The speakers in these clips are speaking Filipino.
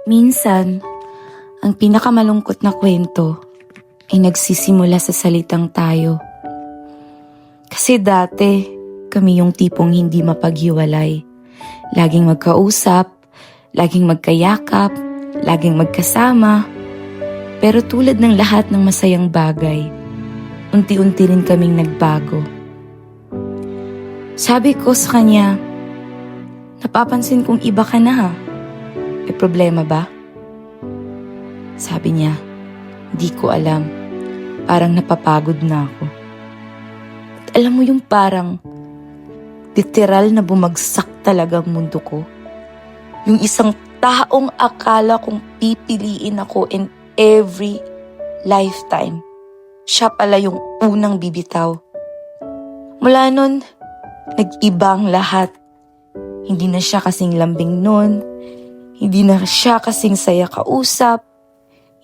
Minsan, ang pinakamalungkot na kwento ay nagsisimula sa salitang tayo. Kasi dati, kami yung tipong hindi mapaghiwalay. Laging magkausap, laging magkayakap, laging magkasama. Pero tulad ng lahat ng masayang bagay, unti-unti rin kaming nagbago. Sabi ko sa kanya, napapansin kong iba ka na ha. May problema ba? Sabi niya, di ko alam. Parang napapagod na ako. At alam mo yung parang literal na bumagsak talaga ang mundo ko. Yung isang taong akala kong pipiliin ako in every lifetime. Siya pala yung unang bibitaw. Mula nun, nag-iba ang lahat. Hindi na siya kasing lambing nun. Hindi na siya kasing saya kausap.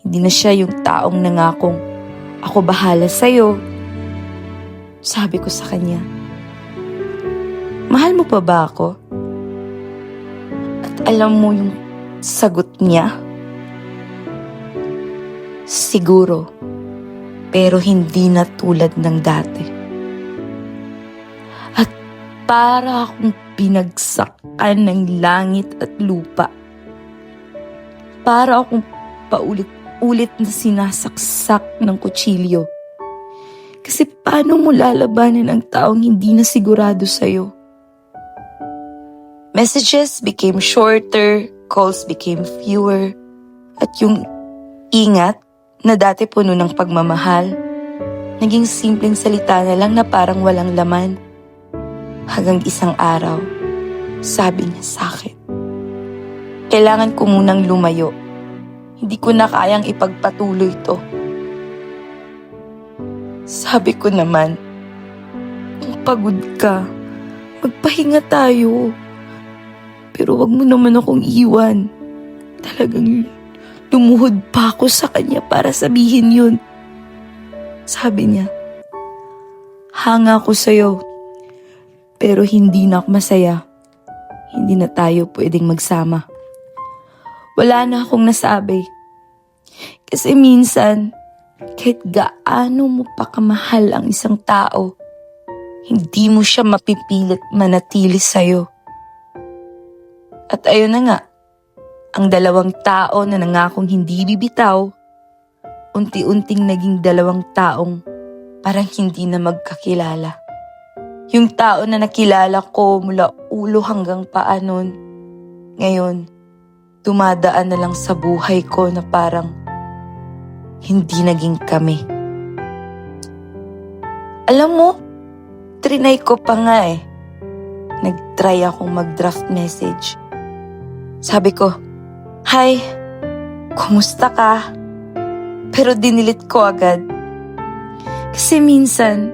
Hindi na siya yung taong nangakong, ako bahala sa'yo. Sabi ko sa kanya, mahal mo pa ba ako? At alam mo yung sagot niya? Siguro, pero hindi na tulad ng dati. At para akong binagsakan ng langit at lupa. Para akong paulit-ulit na sinasaksak ng kutsilyo. Kasi paano mo lalabanan ang taong hindi na sigurado sa'yo? Messages became shorter, calls became fewer, at yung ingat na dati puno ng pagmamahal, naging simpleng salita na lang na parang walang laman. Hanggang isang araw, sabi niya sa'kin, kailangan ko munang lumayo. Hindi ko na kayang ipagpatuloy to. Sabi ko naman, kung pagod ka, magpahinga tayo. Pero wag mo naman akong iwan. Talagang lumuhod pa ako sa kanya para sabihin yun. Sabi niya, hanga ako sa'yo. Pero hindi na ako masaya. Hindi na tayo pwedeng magsama. Wala na akong nasabi. Kasi minsan, kahit gaano mo pa kamahal ang isang tao, hindi mo siya mapipilit manatili sa'yo. At ayun na nga, ang dalawang tao na nangakong hindi bibitaw, unti-unting naging dalawang taong parang hindi na magkakilala. Yung tao na nakilala ko mula ulo hanggang paa nun, ngayon, dumadaan na lang sa buhay ko na parang hindi naging kami. Alam mo, trinay ko pa nga eh. Nag-try akong mag-draft message. Sabi ko, hi, kumusta ka? Pero dinilit ko agad. Kasi minsan,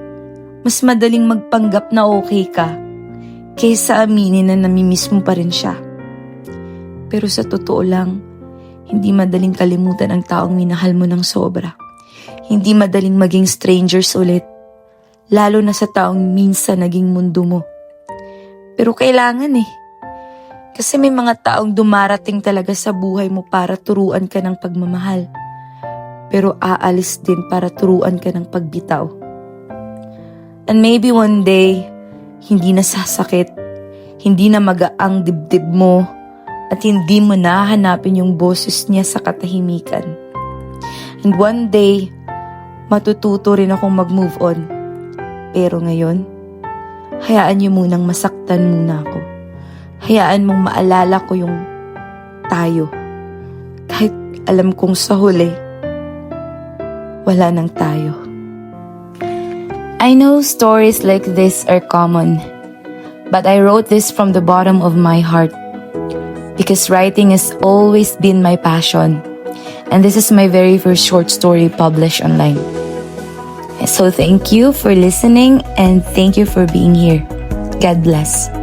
mas madaling magpanggap na okay ka kaysa aminin na namimiss mo pa rin siya. Pero sa totoo lang, hindi madaling kalimutan ang taong minahal mo ng sobra. Hindi madaling maging strangers ulit, lalo na sa taong minsan naging mundo mo. Pero kailangan eh. Kasi may mga taong dumarating talaga sa buhay mo para turuan ka ng pagmamahal. Pero aalis din para turuan ka ng pagbitaw. And maybe one day, hindi na sasakit, hindi na magaang dibdib mo, at hindi mo nahanapin yung boses niya sa katahimikan. And one day, matututo rin akong mag-move on. Pero ngayon, hayaan niyo munang masaktan muna ako. Hayaan mong maalala ko yung tayo. Kahit alam kong sa huli, wala nang tayo. I know stories like this are common, but I wrote this from the bottom of my heart. Because writing has always been my passion. And this is my very first short story published online. So thank you for listening and thank you for being here. God bless.